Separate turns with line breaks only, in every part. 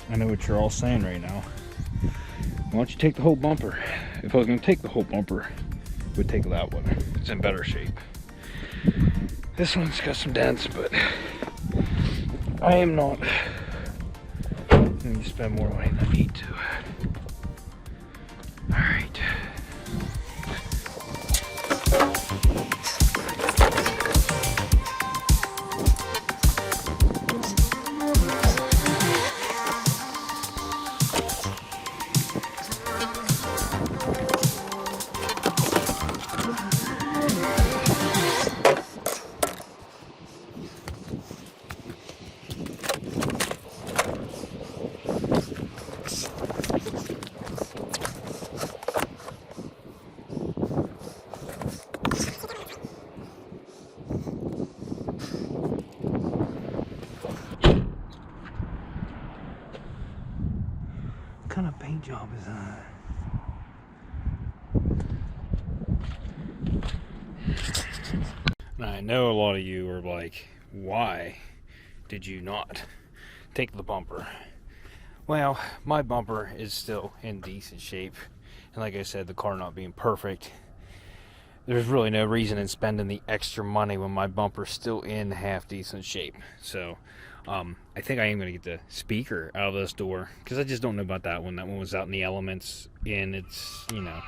I know what you're all saying right now. Why don't you take the whole bumper? If I was going to take the whole bumper, I would take that one. It's in better shape. This one's got some dents, but I am not going to spend more money than I need to. Alright. What kind of paint job is that? Now, I know a lot of you are like, why did you not take the bumper? Well, my bumper is still in decent shape, and like I said, the car not being perfect, there's really no reason in spending the extra money when my bumper's still in half decent shape. So I think I am going to get the speaker out of this door, because I just don't know about that one. That one was out in the elements, and it's, you know.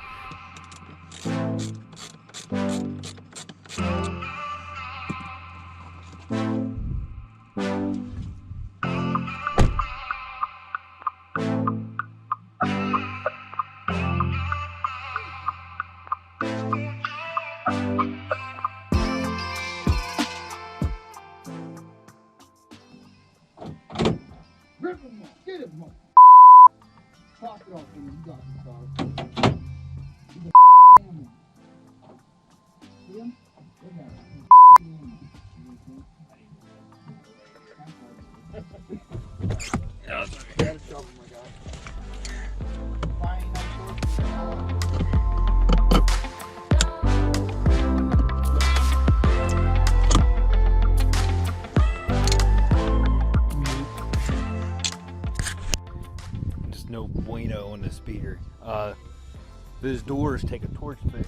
Rip him off. Get him off. Pop it off when you got the car. See him? Look at him.
Yeah,
Gotta shove him, my guy. Fine,
no bueno on the speaker. Those doors take a torch bit,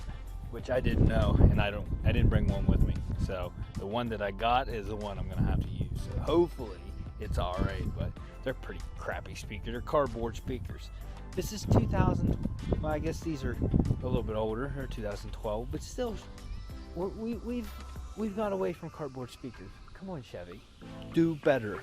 which I didn't know, and I didn't bring one with me. So the one that I got is the one I'm gonna have to use. So hopefully it's all right, but they're pretty crappy speakers. They're cardboard speakers. This is 2000. Well, I guess these are a little bit older, or 2012, but still, we've got away from cardboard speakers. Come on, Chevy, do better.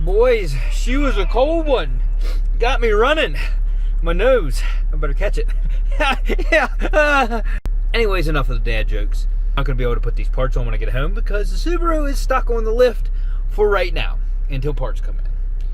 Boys, she was a cold one. Got me running. My nose. I better catch it. Yeah. Anyways, enough of the dad jokes. I'm not going to be able to put these parts on when I get home because the Subaru is stuck on the lift for right now until parts come in.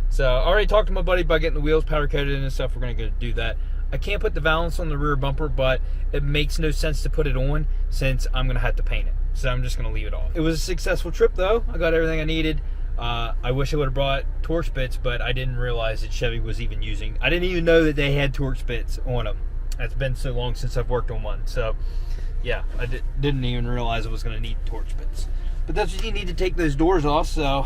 So I already talked to my buddy about getting the wheels powder coated and stuff. We're going to go do that. I can't put the valance on the rear bumper, but it makes no sense to put it on since I'm going to have to paint it. So I'm just going to leave it off. It was a successful trip though. I got everything I needed. I wish I would have brought Torx bits, but I didn't realize that Chevy was even using. I didn't even know that they had Torx bits on them. It's been so long since I've worked on one. So yeah, I didn't even realize I was going to need Torx bits. But that's what you need to take those doors off. So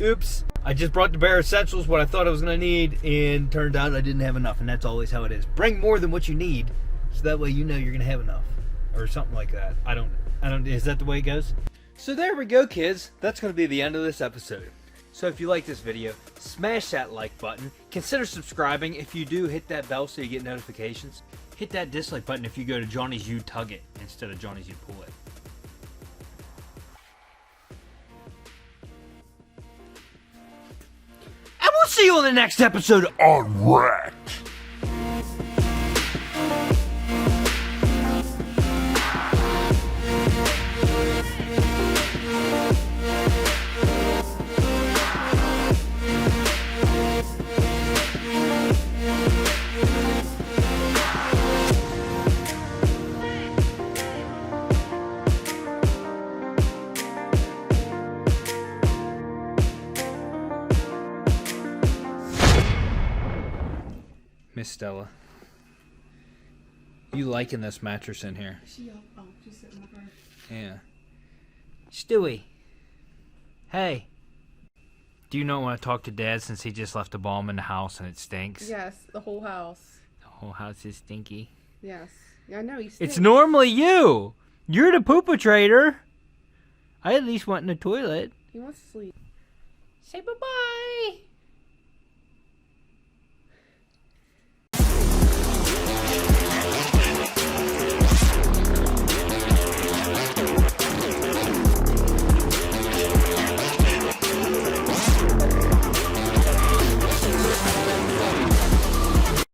oops. I just brought the bare essentials, what I thought I was going to need, and turned out I didn't have enough. And that's always how it is. Bring more than what you need, so that way you know you're going to have enough, or something like that. I don't. Is that the way it goes? So there we go, kids. That's going to be the end of this episode. So if you like this video, smash that like button. Consider subscribing. If you do, hit that bell so you get notifications. Hit that dislike button if you go to Johnny's You Tug It instead of Johnny's You Pull It. And we'll see you on the next episode on Wrecked. Miss Stella, you liking this mattress in here?
She's sitting with her.
Yeah. Stewie. Hey. Do you not want to talk to Dad since he just left a bomb in the house and it stinks?
Yes, the whole house.
The whole house is stinky.
Yes. Yeah, I know he stinks.
It's normally you. You're the pooper-trader. I at least went in the toilet.
He wants to sleep.
Say bye-bye.